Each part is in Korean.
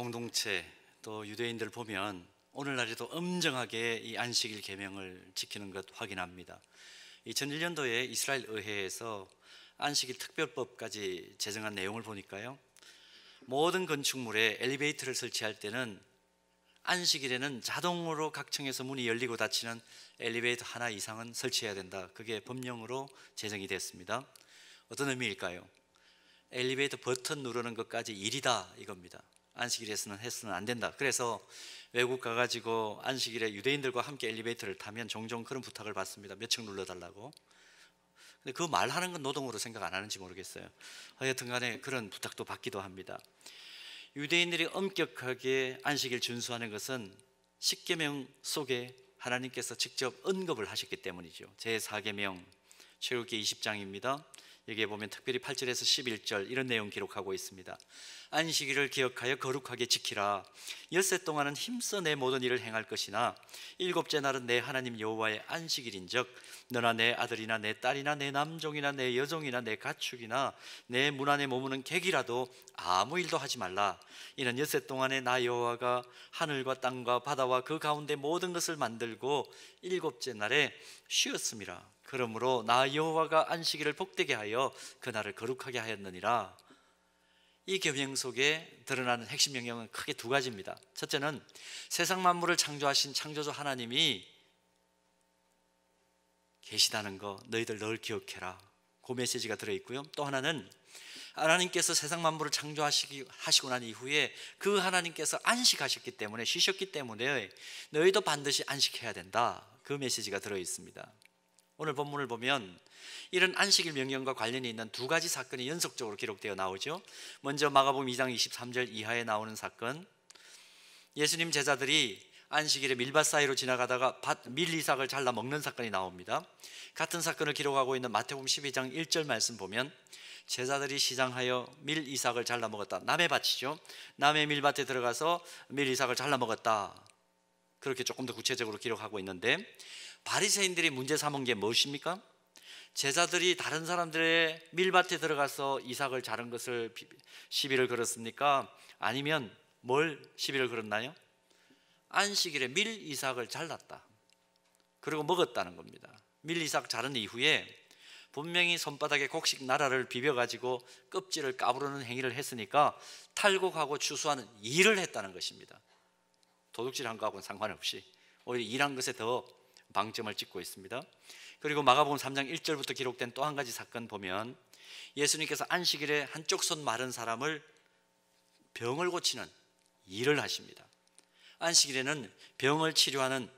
공동체 또 유대인들 보면 오늘날에도 엄정하게 이 안식일 계명을 지키는 것 확인합니다. 2001년도에 이스라엘 의회에서 안식일 특별법까지 제정한 내용을 보니까요, 모든 건축물에 엘리베이터를 설치할 때는 안식일에는 자동으로 각 층에서 문이 열리고 닫히는 엘리베이터 하나 이상은 설치해야 된다. 그게 법령으로 제정이 됐습니다. 어떤 의미일까요? 엘리베이터 버튼 누르는 것까지 일이다 이겁니다. 안식일에서는 해서는 안 된다. 그래서 외국 가가지고 안식일에 유대인들과 함께 엘리베이터를 타면 종종 그런 부탁을 받습니다. 몇 층 눌러달라고. 근데 그 말하는 건 노동으로 생각 안 하는지 모르겠어요. 하여튼 간에 그런 부탁도 받기도 합니다. 유대인들이 엄격하게 안식일 준수하는 것은 십계명 속에 하나님께서 직접 언급을 하셨기 때문이죠. 제4계명 출애굽기 20장입니다. 여기에 보면 특별히 8절에서 11절 이런 내용 기록하고 있습니다. 안식일을 기억하여 거룩하게 지키라. 엿새 동안은 힘써 내 모든 일을 행할 것이나 일곱째 날은 내 하나님 여호와의 안식일인즉 너나 내 아들이나 내 딸이나 내 남종이나 내 여종이나 내 가축이나 내 문 안에 머무는 객이라도 아무 일도 하지 말라. 이는 엿새 동안에 나 여호와가 하늘과 땅과 바다와 그 가운데 모든 것을 만들고 일곱째 날에 쉬었음이라. 그러므로 나 여호와가 안식일을 복되게 하여 그날을 거룩하게 하였느니라. 이 계명 속에 드러나는 핵심 명령은 크게 두 가지입니다. 첫째는 세상 만물을 창조하신 창조주 하나님이 계시다는 거 너희들 늘 기억해라. 그 메시지가 들어있고요. 또 하나는 하나님께서 세상 만물을 창조하시고 난 이후에 그 하나님께서 안식하셨기 때문에, 쉬셨기 때문에 너희도 반드시 안식해야 된다. 그 메시지가 들어있습니다. 오늘 본문을 보면 이런 안식일 명령과 관련이 있는 두 가지 사건이 연속적으로 기록되어 나오죠. 먼저 마가복음 2장 23절 이하에 나오는 사건, 예수님 제자들이 안식일에 밀밭 사이로 지나가다가 밀 이삭을 잘라 먹는 사건이 나옵니다. 같은 사건을 기록하고 있는 마태복음 12장 1절 말씀 보면 제자들이 시장하여 밀 이삭을 잘라 먹었다. 남의 밭이죠. 남의 밀밭에 들어가서 밀 이삭을 잘라 먹었다. 그렇게 조금 더 구체적으로 기록하고 있는데, 바리새인들이 문제 삼은 게 무엇입니까? 제자들이 다른 사람들의 밀밭에 들어가서 이삭을 자른 것을 시비를 걸었습니까? 아니면 뭘 시비를 걸었나요? 안식일에 밀 이삭을 잘랐다. 그리고 먹었다는 겁니다. 밀 이삭 자른 이후에 분명히 손바닥에 곡식 나라를 비벼가지고 껍질을 까부르는 행위를 했으니까 탈곡하고 추수하는 일을 했다는 것입니다. 도둑질한 거하고는 상관없이 오히려 일한 것에 더 방점을 찍고 있습니다. 그리고 마가복음 3장 1절부터 기록된 또 한 가지 사건 보면 예수님께서 안식일에 한쪽 손 마른 사람을 병을 고치는 일을 하십니다. 안식일에는 병을 치료하는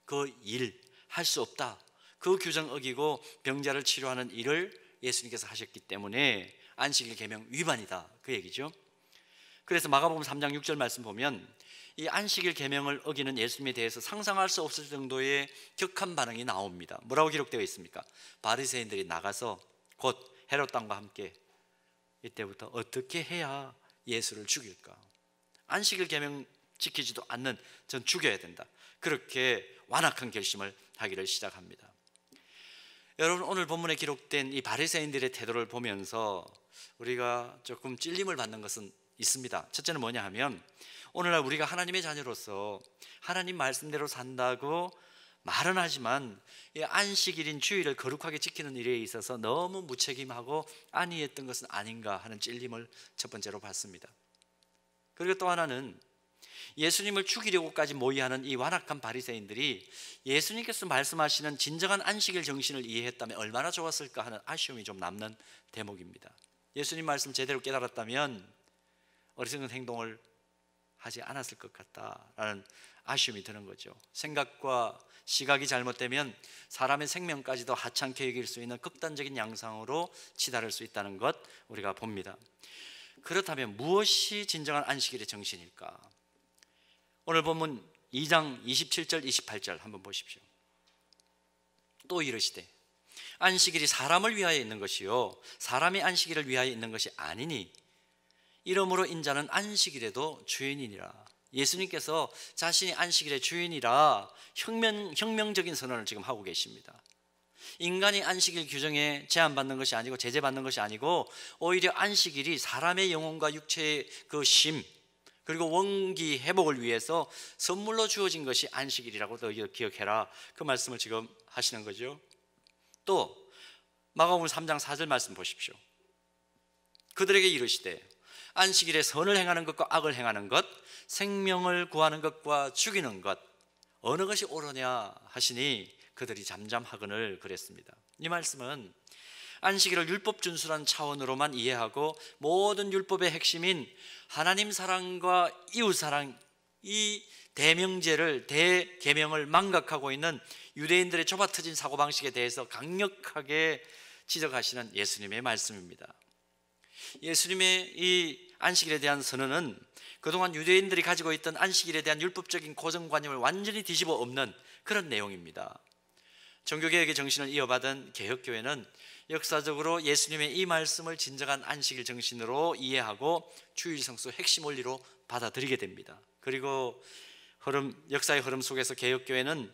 그 일 할 수 없다. 그 규정 어기고 병자를 치료하는 일을 예수님께서 하셨기 때문에 안식일 계명 위반이다. 그 얘기죠. 그래서 마가복음 3장 6절 말씀 보면 이 안식일 계명을 어기는 예수님에 대해서 상상할 수 없을 정도의 격한 반응이 나옵니다. 뭐라고 기록되어 있습니까? 바리새인들이 나가서 곧 헤롯 왕과 함께 이때부터 어떻게 해야 예수를 죽일까? 안식일 계명 지키지도 않는 전 죽여야 된다. 그렇게 완악한 결심을 하기를 시작합니다. 여러분, 오늘 본문에 기록된 이 바리새인들의 태도를 보면서 우리가 조금 찔림을 받는 것은 있습니다. 첫째는 뭐냐 하면 오늘날 우리가 하나님의 자녀로서 하나님 말씀대로 산다고 말은 하지만 이 안식일인 주일을 거룩하게 지키는 일에 있어서 너무 무책임하고 안이했던 것은 아닌가 하는 찔림을 첫 번째로 받습니다. 그리고 또 하나는 예수님을 죽이려고까지 모의하는 이 완악한 바리새인들이 예수님께서 말씀하시는 진정한 안식일 정신을 이해했다면 얼마나 좋았을까 하는 아쉬움이 좀 남는 대목입니다. 예수님 말씀 제대로 깨달았다면 어리석은 행동을 하지 않았을 것 같다라는 아쉬움이 드는 거죠. 생각과 시각이 잘못되면 사람의 생명까지도 하찮게 여길 수 있는 극단적인 양상으로 치달을 수 있다는 것 우리가 봅니다. 그렇다면 무엇이 진정한 안식일의 정신일까? 오늘 본문 2장 27절 28절 한번 보십시오. 또 이르시되 안식일이 사람을 위하여 있는 것이요 사람이 안식일을 위하여 있는 것이 아니니 이러므로 인자는 안식일에도 주인이니라. 예수님께서 자신이 안식일의 주인이라 혁명적인 선언을 지금 하고 계십니다. 인간이 안식일 규정에 제한받는 것이 아니고 제재받는 것이 아니고 오히려 안식일이 사람의 영혼과 육체의 그 쉼, 그리고 원기 회복을 위해서 선물로 주어진 것이 안식일이라고 너 기억해라. 그 말씀을 지금 하시는 거죠. 또 마가복음 3장 4절 말씀 보십시오. 그들에게 이르시되 안식일에 선을 행하는 것과 악을 행하는 것, 생명을 구하는 것과 죽이는 것 어느 것이 옳으냐 하시니 그들이 잠잠하거늘 그랬습니다. 이 말씀은 안식일을 율법 준수라는 차원으로만 이해하고 모든 율법의 핵심인 하나님 사랑과 이웃 사랑, 이 대명제를, 대계명을 망각하고 있는 유대인들의 좁아터진 사고방식에 대해서 강력하게 지적하시는 예수님의 말씀입니다. 예수님의 이 안식일에 대한 선언은 그동안 유대인들이 가지고 있던 안식일에 대한 율법적인 고정관념을 완전히 뒤집어 엎는 그런 내용입니다. 종교개혁의 정신을 이어받은 개혁교회는 역사적으로 예수님의 이 말씀을 진정한 안식일 정신으로 이해하고 주일 성수 핵심 원리로 받아들이게 됩니다. 그리고 역사의 흐름 속에서 개혁교회는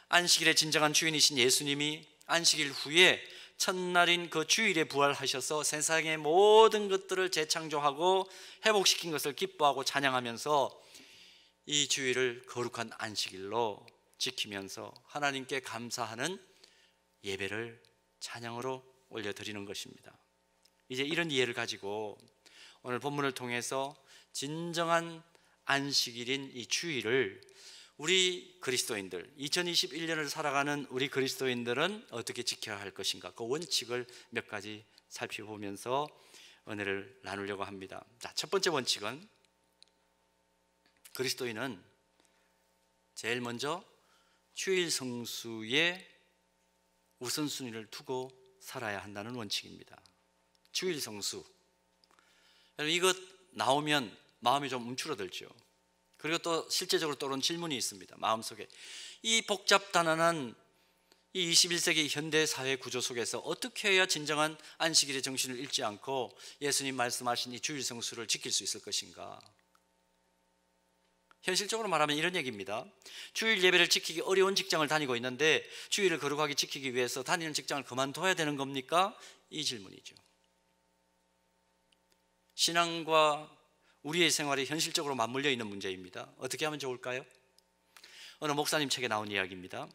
안식일의 진정한 주인이신 예수님이 안식일 후에 첫날인 그 주일에 부활하셔서 세상의 모든 것들을 재창조하고 회복시킨 것을 기뻐하고 찬양하면서 이 주일을 거룩한 안식일로 지키면서 하나님께 감사하는 예배를 찬양으로 올려드리는 것입니다. 이제 이런 이해를 가지고 오늘 본문을 통해서 진정한 안식일인 이 주일을 우리 그리스도인들, 2021년을 살아가는 우리 그리스도인들은 어떻게 지켜야 할 것인가, 그 원칙을 몇 가지 살펴보면서 은혜를 나누려고 합니다. 자, 첫 번째 원칙은 그리스도인은 제일 먼저 주일 성수에 우선순위를 두고 살아야 한다는 원칙입니다. 주일 성수, 여러분 이것 나오면 마음이 좀 움츠러들죠. 그리고 또 실제적으로 떠오른 질문이 있습니다. 마음속에 이 복잡단단한 이 21세기 현대 사회 구조 속에서 어떻게 해야 진정한 안식일의 정신을 잃지 않고 예수님 말씀하신 이 주일 성수를 지킬 수 있을 것인가? 현실적으로 말하면 이런 얘기입니다. 주일 예배를 지키기 어려운 직장을 다니고 있는데 주일을 거룩하게 지키기 위해서 다니는 직장을 그만둬야 되는 겁니까? 이 질문이죠. 신앙과 우리의 생활이 현실적으로 맞물려 있는 문제입니다. 어떻게 하면 좋을까요? 어느 목사님 책에 나온 이야기입니다.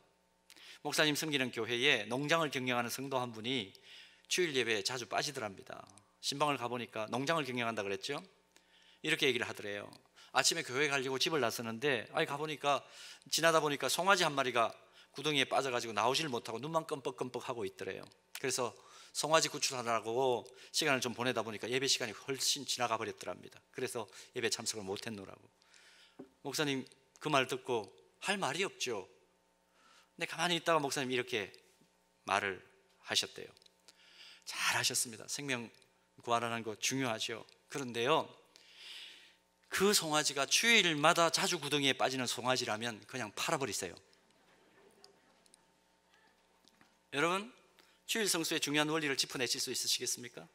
목사님 섬기는 교회에 농장을 경영하는 성도 한 분이 주일 예배에 자주 빠지더랍니다. 신방을 가보니까 농장을 경영한다 그랬죠. 이렇게 얘기를 하더래요. 아침에 교회 가려고 집을 나서는데 가보니까 지나다 보니까 송아지 한 마리가 구덩이에 빠져가지고 나오질 못하고 눈만 끔뻑끔뻑 하고 있더래요. 그래서 송아지 구출하느라고 시간을 좀 보내다 보니까 예배 시간이 훨씬 지나가 버렸더랍니다. 그래서 예배 참석을 못했노라고. 목사님 그 말 듣고 할 말이 없죠. 근데 가만히 있다가 목사님이 이렇게 말을 하셨대요. 잘하셨습니다. 생명 구하라는 거 중요하죠. 그런데요, 그 송아지가 주일마다 자주 구덩이에 빠지는 송아지라면 그냥 팔아버리세요. 여러분, 주일 성수의 중요한 원리를 짚어내실 수 있으시겠습니까?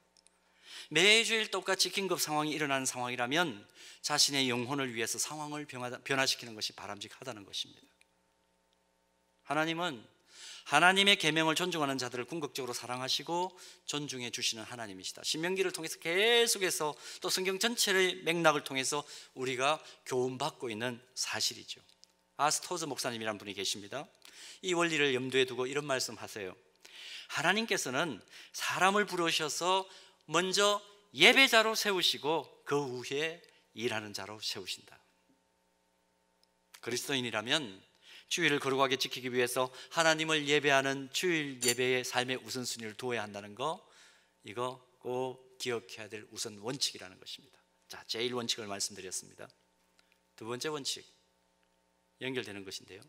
매주일 똑같이 긴급 상황이 일어나는 상황이라면 자신의 영혼을 위해서 상황을 변화시키는 것이 바람직하다는 것입니다. 하나님은 하나님의 계명을 존중하는 자들을 궁극적으로 사랑하시고 존중해 주시는 하나님이시다. 신명기를 통해서 계속해서 또 성경 전체의 맥락을 통해서 우리가 교훈받고 있는 사실이죠. 아스토즈 목사님이라는 분이 계십니다. 이 원리를 염두에 두고 이런 말씀하세요. 하나님께서는 사람을 부르셔서 먼저 예배자로 세우시고 그 후에 일하는 자로 세우신다. 그리스도인이라면 주일을 거룩하게 지키기 위해서 하나님을 예배하는 주일 예배의 삶의 우선순위를 두어야 한다는 거, 이거 꼭 기억해야 될 우선 원칙이라는 것입니다. 자, 제일 원칙을 말씀드렸습니다. 두 번째 원칙 연결되는 것인데요,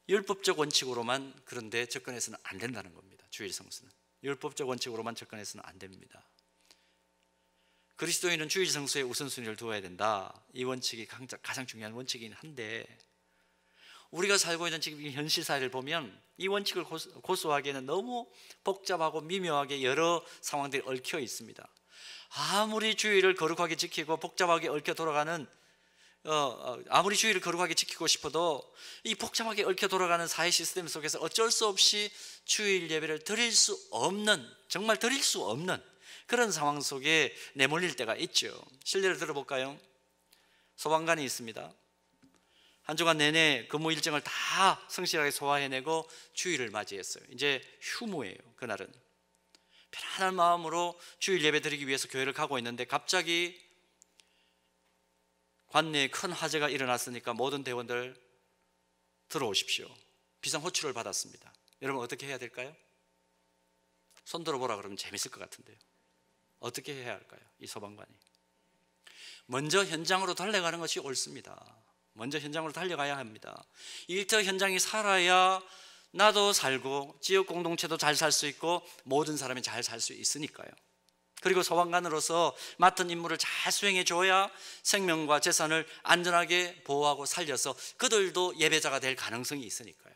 율법적 원칙으로만 그런데 접근해서는 안 된다는 겁니다. 주일 성수는 율법적 원칙으로만 접근해서는 안 됩니다. 그리스도인은 주일 성수에 우선순위를 두어야 된다. 이 원칙이 가장 중요한 원칙이긴 한데 우리가 살고 있는 지금 현실 사회를 보면 이 원칙을 고수하기에는 너무 복잡하고 미묘하게 여러 상황들이 얽혀 있습니다. 아무리 주일을 거룩하게 지키고 복잡하게 얽혀 돌아가는 아무리 주일을 거룩하게 지키고 싶어도 이 복잡하게 얽혀 돌아가는 사회 시스템 속에서 어쩔 수 없이 주일 예배를 드릴 수 없는, 정말 드릴 수 없는 그런 상황 속에 내몰릴 때가 있죠. 실례를 들어볼까요? 소방관이 있습니다. 한 주간 내내 근무 일정을 다 성실하게 소화해내고 주일을 맞이했어요. 이제 휴무예요. 그날은 편안한 마음으로 주일 예배 드리기 위해서 교회를 가고 있는데 갑자기 관내에 큰 화재가 일어났으니까 모든 대원들 들어오십시오. 비상호출을 받았습니다. 여러분 어떻게 해야 될까요? 손 들어보라 그러면 재밌을 것 같은데요. 어떻게 해야 할까요? 이 소방관이 먼저 현장으로 달려가는 것이 옳습니다. 먼저 현장으로 달려가야 합니다. 일터 현장이 살아야 나도 살고 지역 공동체도 잘 살 수 있고 모든 사람이 잘 살 수 있으니까요. 그리고 소방관으로서 맡은 임무를 잘 수행해 줘야 생명과 재산을 안전하게 보호하고 살려서 그들도 예배자가 될 가능성이 있으니까요.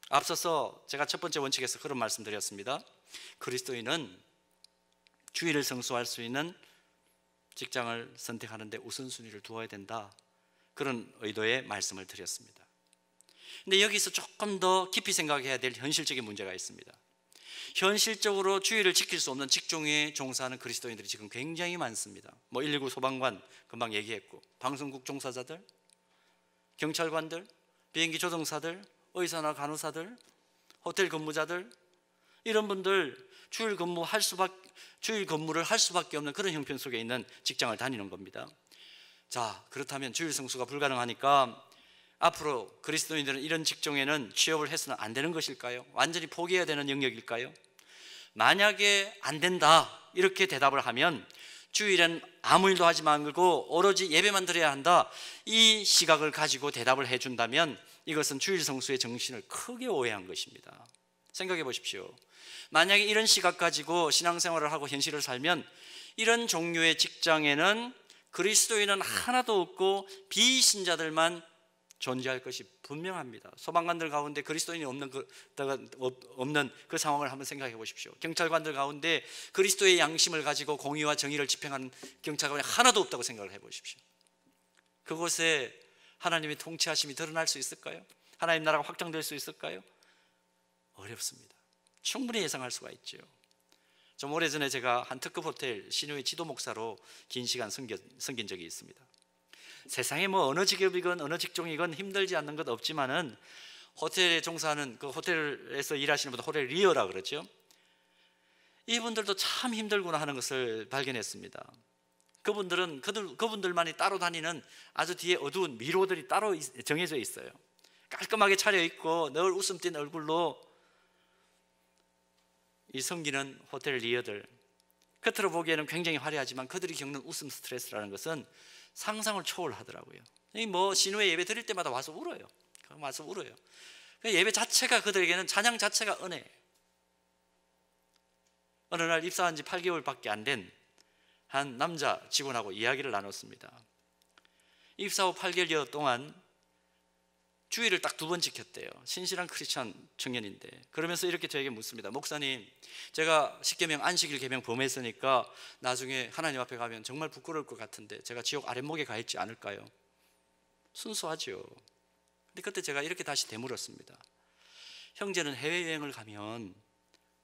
앞서서 제가 첫 번째 원칙에서 그런 말씀 드렸습니다. 그리스도인은 주일을 성수할 수 있는 직장을 선택하는데 우선순위를 두어야 된다, 그런 의도의 말씀을 드렸습니다. 근데 여기서 조금 더 깊이 생각해야 될 현실적인 문제가 있습니다. 현실적으로 주일을 지킬 수 없는 직종에 종사하는 그리스도인들이 지금 굉장히 많습니다. 119 소방관 금방 얘기했고, 방송국 종사자들, 경찰관들, 비행기 조종사들, 의사나 간호사들, 호텔 근무자들, 이런 분들 주일 근무를 할 수밖에 없는 그런 형편 속에 있는 직장을 다니는 겁니다. 자, 그렇다면 주일 성수가 불가능하니까 앞으로 그리스도인들은 이런 직종에는 취업을 해서는 안 되는 것일까요? 완전히 포기해야 되는 영역일까요? 만약에 안 된다 이렇게 대답을 하면 주일엔 아무 일도 하지 말고 오로지 예배만 드려야 한다, 이 시각을 가지고 대답을 해준다면 이것은 주일 성수의 정신을 크게 오해한 것입니다. 생각해 보십시오. 만약에 이런 시각 가지고 신앙생활을 하고 현실을 살면 이런 종류의 직장에는 그리스도인은 하나도 없고 비신자들만 존재할 것이 분명합니다. 소방관들 가운데 그리스도인이 없는 그 상황을 한번 생각해 보십시오. 경찰관들 가운데 그리스도의 양심을 가지고 공의와 정의를 집행하는 경찰관이 하나도 없다고 생각을 해 보십시오. 그곳에 하나님의 통치하심이 드러날 수 있을까요? 하나님 나라가 확장될 수 있을까요? 어렵습니다. 충분히 예상할 수가 있죠. 좀 오래전에 제가 한 특급 호텔 신우의 지도 목사로 긴 시간 섬긴 적이 있습니다. 세상에 어느 직업이건 어느 직종이건 힘들지 않는 것 없지만은 호텔에 종사하는, 그 호텔에서 일하시는 분들 호텔 리어라 그러죠. 이분들도 참 힘들구나 하는 것을 발견했습니다. 그분들만이 따로 다니는 아주 뒤에 어두운 미로들이 따로 정해져 있어요. 깔끔하게 차려입고 늘 웃음 띤 얼굴로 이 섬기는 호텔 리어들, 겉으로 보기에는 굉장히 화려하지만 그들이 겪는 웃음 스트레스라는 것은 상상을 초월하더라고요. 신우의 예배 드릴 때마다 와서 울어요. 예배 자체가 그들에게는 찬양 자체가 은혜예요. 어느 날 입사한 지 8개월밖에 안 된 한 남자 직원하고 이야기를 나눴습니다. 입사 후 8개월 동안 주일을 딱 2번 지켰대요. 신실한 크리스찬 청년인데, 그러면서 이렇게 저에게 묻습니다. 목사님, 제가 10계명 안식일 계명 범했으니까 나중에 하나님 앞에 가면 정말 부끄러울 것 같은데 제가 지옥 아랫목에 가 있지 않을까요? 순수하죠. 근데 그때 제가 이렇게 다시 되물었습니다. 형제는 해외여행을 가면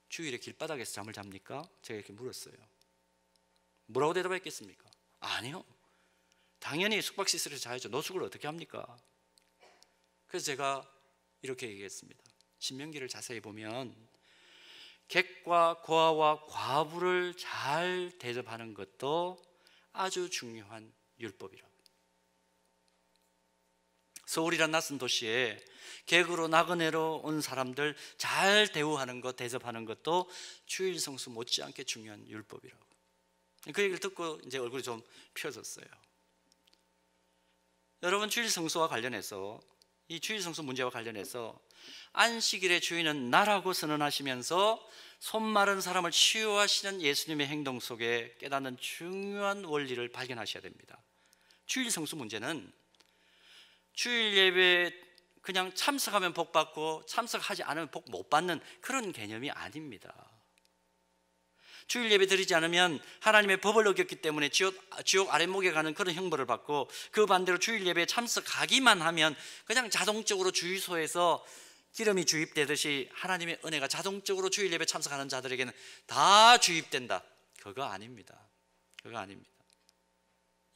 주일에 길바닥에서 잠을 잡니까? 제가 이렇게 물었어요. 뭐라고 대답했겠습니까? 아니요, 당연히 숙박시설에서 자야죠. 노숙을 어떻게 합니까? 그래서 제가 이렇게 얘기했습니다. 신명기를 자세히 보면 객과 고아와 과부를 잘 대접하는 것도 아주 중요한 율법이라고. 서울이란 낯선 도시에 객으로 나그네로 온 사람들 잘 대우하는 것, 대접하는 것도 주일 성수 못지않게 중요한 율법이라고. 그 얘기를 듣고 이제 얼굴이 좀 펴졌어요. 여러분, 주일 성수와 관련해서, 이 주일 성수 문제와 관련해서 안식일의 주인은 나라고 선언하시면서 손 마른 사람을 치유하시는 예수님의 행동 속에 깨닫는 중요한 원리를 발견하셔야 됩니다. 주일 성수 문제는 주일 예배 그냥 참석하면 복 받고 참석하지 않으면 복 못 받는 그런 개념이 아닙니다. 주일 예배 드리지 않으면 하나님의 법을 어겼기 때문에 지옥 아랫목에 가는 그런 형벌을 받고, 그 반대로 주일 예배에 참석하기만 하면 그냥 자동적으로 주유소에서 기름이 주입되듯이 하나님의 은혜가 자동적으로 주일 예배 참석하는 자들에게는 다 주입된다. 그거 아닙니다. 그거 아닙니다.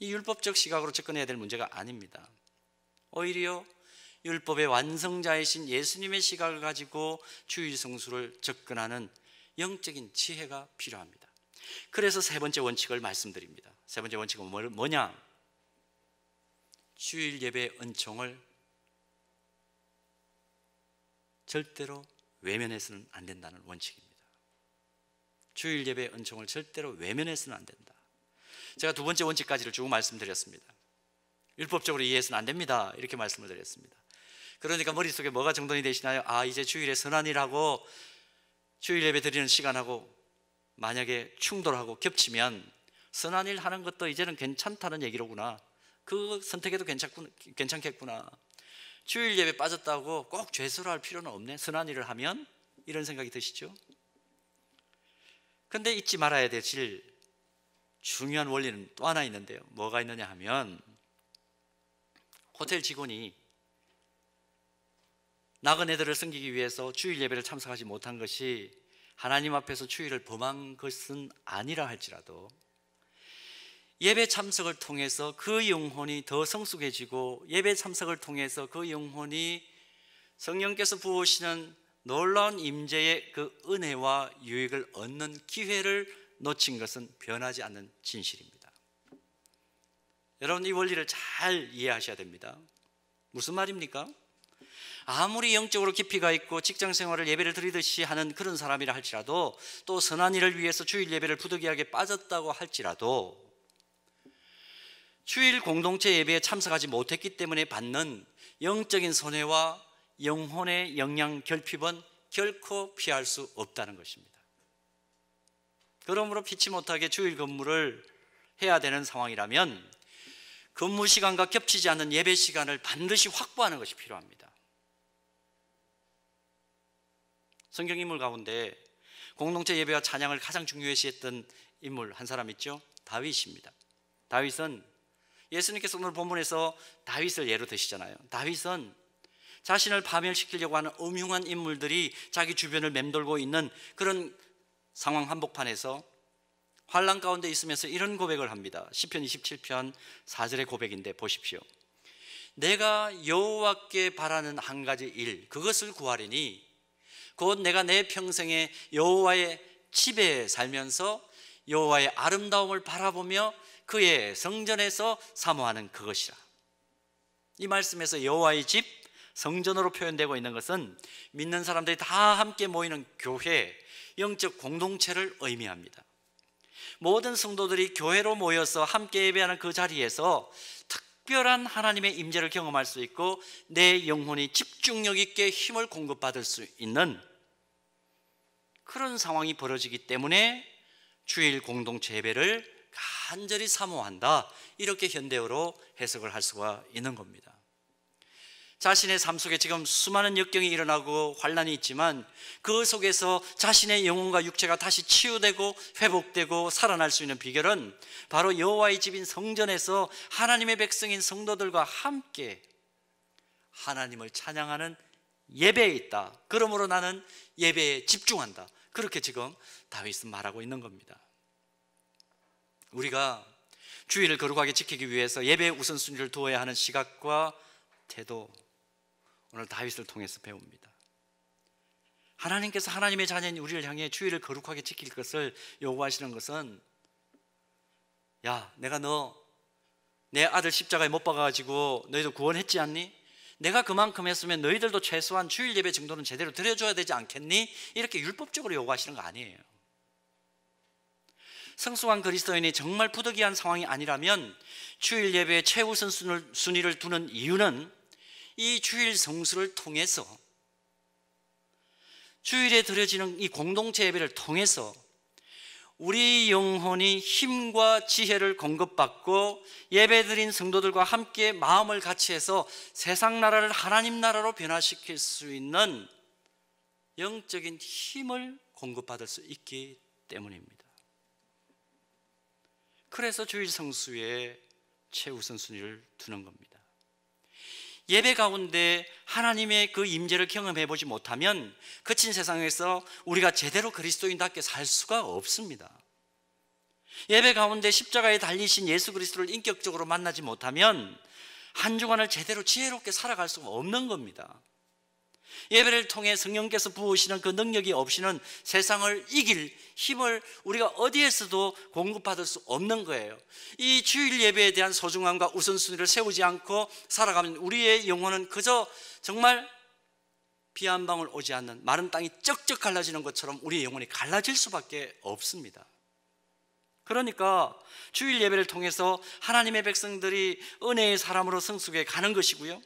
이 율법적 시각으로 접근해야 될 문제가 아닙니다. 오히려 율법의 완성자이신 예수님의 시각을 가지고 주일 성수를 접근하는 영적인 지혜가 필요합니다. 그래서 세 번째 원칙을 말씀드립니다. 세 번째 원칙은 뭐냐? 주일 예배의 은총을 절대로 외면해서는 안 된다는 원칙입니다. 주일 예배의 은총을 절대로 외면해서는 안 된다. 제가 두 번째 원칙까지를 쭉 말씀드렸습니다. 율법적으로 이해해서는 안 됩니다. 이렇게 말씀을 드렸습니다. 그러니까 머릿속에 뭐가 정돈이 되시나요? 이제 주일에 선한일하고 주일 예배 드리는 시간하고 만약에 충돌하고 겹치면 선한일 하는 것도 이제는 괜찮다는 얘기로구나. 그 선택해도 괜찮겠구나. 주일 예배 빠졌다고 꼭 죄수로 할 필요는 없네. 선한일을 하면 이런 생각이 드시죠? 근데 잊지 말아야 될 중요한 원리는 또 하나 있는데요. 뭐가 있느냐 하면 호텔 직원이 나그네들을 섬기기 위해서 주일 예배를 참석하지 못한 것이 하나님 앞에서 주일을 범한 것은 아니라 할지라도 예배 참석을 통해서 그 영혼이 더 성숙해지고 예배 참석을 통해서 그 영혼이 성령께서 부으시는 놀라운 임재의 그 은혜와 유익을 얻는 기회를 놓친 것은 변하지 않는 진실입니다. 여러분, 이 원리를 잘 이해하셔야 됩니다. 무슨 말입니까? 아무리 영적으로 깊이가 있고 직장생활을 예배를 드리듯이 하는 그런 사람이라 할지라도, 또 선한 일을 위해서 주일 예배를 부득이하게 빠졌다고 할지라도 주일 공동체 예배에 참석하지 못했기 때문에 받는 영적인 손해와 영혼의 영양 결핍은 결코 피할 수 없다는 것입니다. 그러므로 피치 못하게 주일 근무를 해야 되는 상황이라면 근무 시간과 겹치지 않는 예배 시간을 반드시 확보하는 것이 필요합니다. 성경 인물 가운데 공동체 예배와 찬양을 가장 중요시했던 인물 한 사람 있죠? 다윗입니다. 다윗은 예수님께서 오늘 본문에서 다윗을 예로 드시잖아요. 다윗은 자신을 파멸시키려고 하는 음흉한 인물들이 자기 주변을 맴돌고 있는 그런 상황 한복판에서 환난 가운데 있으면서 이런 고백을 합니다. 시편 27편 4절의 고백인데 보십시오. 내가 여호와께 바라는 한 가지 일, 그것을 구하리니 곧 내가 내 평생에 여호와의 집에 살면서 여호와의 아름다움을 바라보며 그의 성전에서 사모하는 그것이라. 이 말씀에서 여호와의 집, 성전으로 표현되고 있는 것은 믿는 사람들이 다 함께 모이는 교회, 영적 공동체를 의미합니다. 모든 성도들이 교회로 모여서 함께 예배하는 그 자리에서 특별한 하나님의 임재를 경험할 수 있고 내 영혼이 집중력 있게 힘을 공급받을 수 있는 그런 상황이 벌어지기 때문에 주일 공동체 예배를 간절히 사모한다, 이렇게 현대어로 해석을 할 수가 있는 겁니다. 자신의 삶 속에 지금 수많은 역경이 일어나고 환난이 있지만 그 속에서 자신의 영혼과 육체가 다시 치유되고 회복되고 살아날 수 있는 비결은 바로 여호와의 집인 성전에서 하나님의 백성인 성도들과 함께 하나님을 찬양하는 예배에 있다. 그러므로 나는 예배에 집중한다. 그렇게 지금 다윗은 말하고 있는 겁니다. 우리가 주일을 거룩하게 지키기 위해서 예배의 우선순위를 두어야 하는 시각과 태도, 오늘 다윗을 통해서 배웁니다. 하나님께서 하나님의 자녀인 우리를 향해 주일을 거룩하게 지킬 것을 요구하시는 것은, 야, 내가 너 내 아들 십자가에 못 박아가지고 너희도 구원했지 않니? 내가 그만큼 했으면 너희들도 최소한 주일 예배 정도는 제대로 드려줘야 되지 않겠니? 이렇게 율법적으로 요구하시는 거 아니에요. 성숙한 그리스도인이 정말 부득이한 상황이 아니라면 주일 예배의 최우선 순위를 두는 이유는 이 주일 성수를 통해서, 주일에 드려지는 이 공동체 예배를 통해서 우리 영혼이 힘과 지혜를 공급받고 예배드린 성도들과 함께 마음을 같이 해서 세상 나라를 하나님 나라로 변화시킬 수 있는 영적인 힘을 공급받을 수 있기 때문입니다. 그래서 주일 성수에 최우선 순위를 두는 겁니다. 예배 가운데 하나님의 그 임재를 경험해 보지 못하면 거친 세상에서 우리가 제대로 그리스도인답게 살 수가 없습니다. 예배 가운데 십자가에 달리신 예수 그리스도를 인격적으로 만나지 못하면 한 주간을 제대로 지혜롭게 살아갈 수가 없는 겁니다. 예배를 통해 성령께서 부으시는 그 능력이 없이는 세상을 이길 힘을 우리가 어디에서도 공급받을 수 없는 거예요. 이 주일 예배에 대한 소중함과 우선순위를 세우지 않고 살아가면 우리의 영혼은 그저 정말 비 한 방울 오지 않는 마른 땅이 쩍쩍 갈라지는 것처럼 우리의 영혼이 갈라질 수밖에 없습니다. 그러니까 주일 예배를 통해서 하나님의 백성들이 은혜의 사람으로 성숙해 가는 것이고요,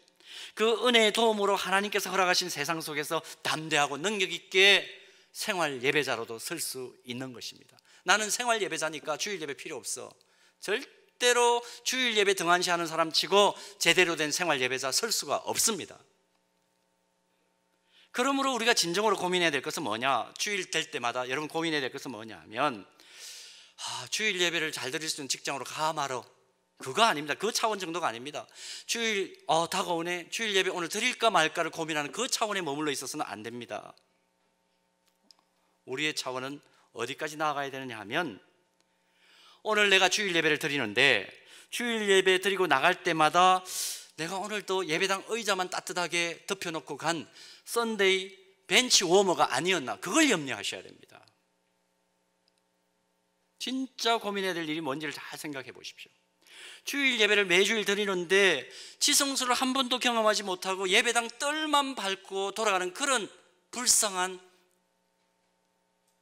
그 은혜의 도움으로 하나님께서 허락하신 세상 속에서 담대하고 능력 있게 생활 예배자로도 설 수 있는 것입니다. 나는 생활 예배자니까 주일 예배 필요 없어. 절대로 주일 예배 등한시하는 사람 치고 제대로 된 생활 예배자 설 수가 없습니다. 그러므로 우리가 진정으로 고민해야 될 것은 뭐냐, 주일 될 때마다 여러분 고민해야 될 것은 뭐냐 하면 주일 예배를 잘 드릴 수 있는 직장으로 가 말어, 그거 아닙니다. 그 차원 정도가 아닙니다. 주일 다가오네, 주일 예배 오늘 드릴까 말까를 고민하는 그 차원에 머물러 있어서는 안 됩니다. 우리의 차원은 어디까지 나아가야 되느냐 하면, 오늘 내가 주일 예배를 드리는데 주일 예배 드리고 나갈 때마다 내가 오늘도 예배당 의자만 따뜻하게 덮여놓고 간 썬데이 벤치 워머가 아니었나, 그걸 염려하셔야 됩니다. 진짜 고민해야 될 일이 뭔지를 잘 생각해 보십시오. 주일 예배를 매주일 드리는데 지성소를 한 번도 경험하지 못하고 예배당 뜰만 밟고 돌아가는 그런 불쌍한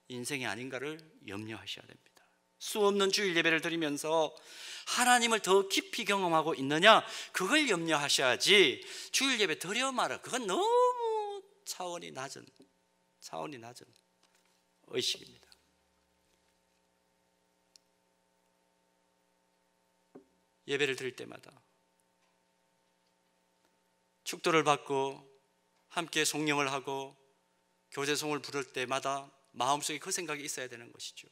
인생이 아닌가를 염려하셔야 됩니다. 수 없는 주일 예배를 드리면서 하나님을 더 깊이 경험하고 있느냐, 그걸 염려하셔야지 주일 예배 드려 말아, 그건 너무 차원이 낮은 의식입니다. 예배를 드릴 때마다 축도를 받고 함께 송영을 하고 교제송을 부를 때마다 마음속에 그 생각이 있어야 되는 것이죠.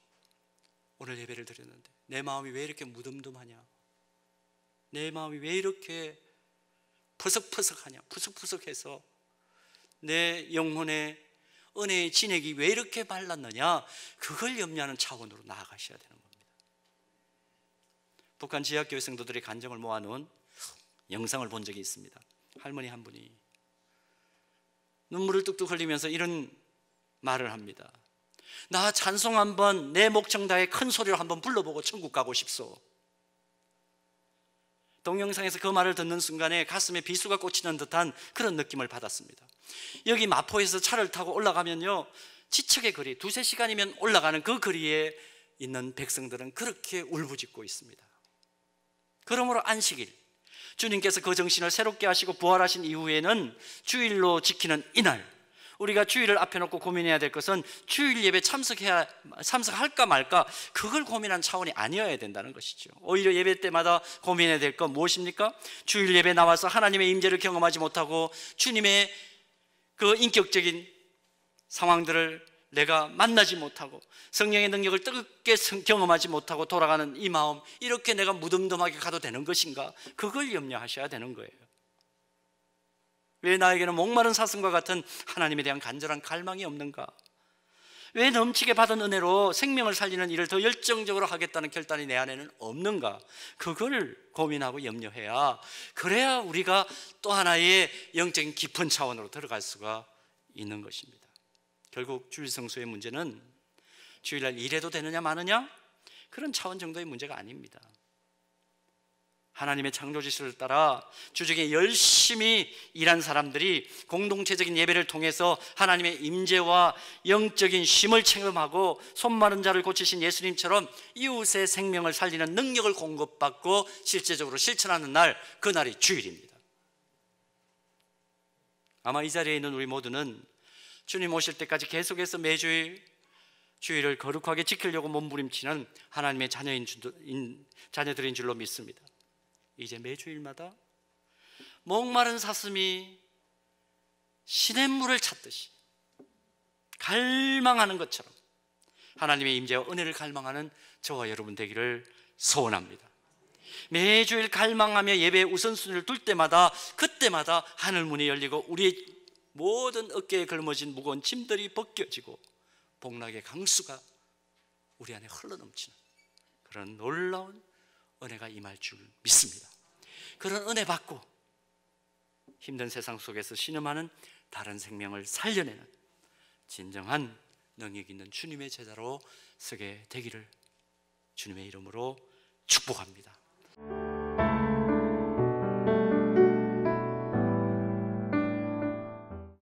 오늘 예배를 드렸는데 내 마음이 왜 이렇게 무덤덤하냐, 내 마음이 왜 이렇게 푸석푸석하냐, 푸석푸석해서 내 영혼의 은혜의 진액이 왜 이렇게 말랐느냐, 그걸 염려하는 차원으로 나아가셔야 되는 겁니다. 북한 지하교회 성도들의 간증을 모아놓은 영상을 본 적이 있습니다. 할머니 한 분이 눈물을 뚝뚝 흘리면서 이런 말을 합니다. 나 찬송 한번 내 목청 다해 큰 소리로 한번 불러보고 천국 가고 싶소. 동영상에서 그 말을 듣는 순간에 가슴에 비수가 꽂히는 듯한 그런 느낌을 받았습니다. 여기 마포에서 차를 타고 올라가면요, 지척의 거리 2-3시간이면 올라가는 그 거리에 있는 백성들은 그렇게 울부짖고 있습니다. 그러므로 안식일, 주님께서 그 정신을 새롭게 하시고 부활하신 이후에는 주일로 지키는 이날, 우리가 주일을 앞에 놓고 고민해야 될 것은 주일 예배 참석할까 말까, 그걸 고민한 차원이 아니어야 된다는 것이죠. 오히려 예배 때마다 고민해야 될 건 무엇입니까? 주일 예배 나와서 하나님의 임재를 경험하지 못하고 주님의 그 인격적인 상황들을 내가 만나지 못하고 성령의 능력을 뜨겁게 경험하지 못하고 돌아가는 이 마음, 이렇게 내가 무덤덤하게 가도 되는 것인가, 그걸 염려하셔야 되는 거예요. 왜 나에게는 목마른 사슴과 같은 하나님에 대한 간절한 갈망이 없는가? 왜 넘치게 받은 은혜로 생명을 살리는 일을 더 열정적으로 하겠다는 결단이 내 안에는 없는가? 그걸 고민하고 염려해야, 그래야 우리가 또 하나의 영적인 깊은 차원으로 들어갈 수가 있는 것입니다. 결국 주일 성수의 문제는 주일날 일해도 되느냐 마느냐, 그런 차원 정도의 문제가 아닙니다. 하나님의 창조 지시를 따라 주중에 열심히 일한 사람들이 공동체적인 예배를 통해서 하나님의 임재와 영적인 쉼을 체험하고 손 마른 자를 고치신 예수님처럼 이웃의 생명을 살리는 능력을 공급받고 실제적으로 실천하는 날, 그날이 주일입니다. 아마 이 자리에 있는 우리 모두는 주님 오실 때까지 계속해서 매주일 주일을 거룩하게 지키려고 몸부림치는 하나님의 자녀들인 줄로 믿습니다. 이제 매주일마다 목마른 사슴이 시냇물을 찾듯이 갈망하는 것처럼 하나님의 임재와 은혜를 갈망하는 저와 여러분 되기를 소원합니다. 매주일 갈망하며 예배의 우선순위를 둘 때마다 그때마다 하늘 문이 열리고 우리의 모든 어깨에 걸머진 무거운 짐들이 벗겨지고 복락의 강수가 우리 안에 흘러넘치는 그런 놀라운 은혜가 임할 줄 믿습니다. 그런 은혜 받고 힘든 세상 속에서 신음하는 다른 생명을 살려내는 진정한 능력 있는 주님의 제자로 서게 되기를 주님의 이름으로 축복합니다.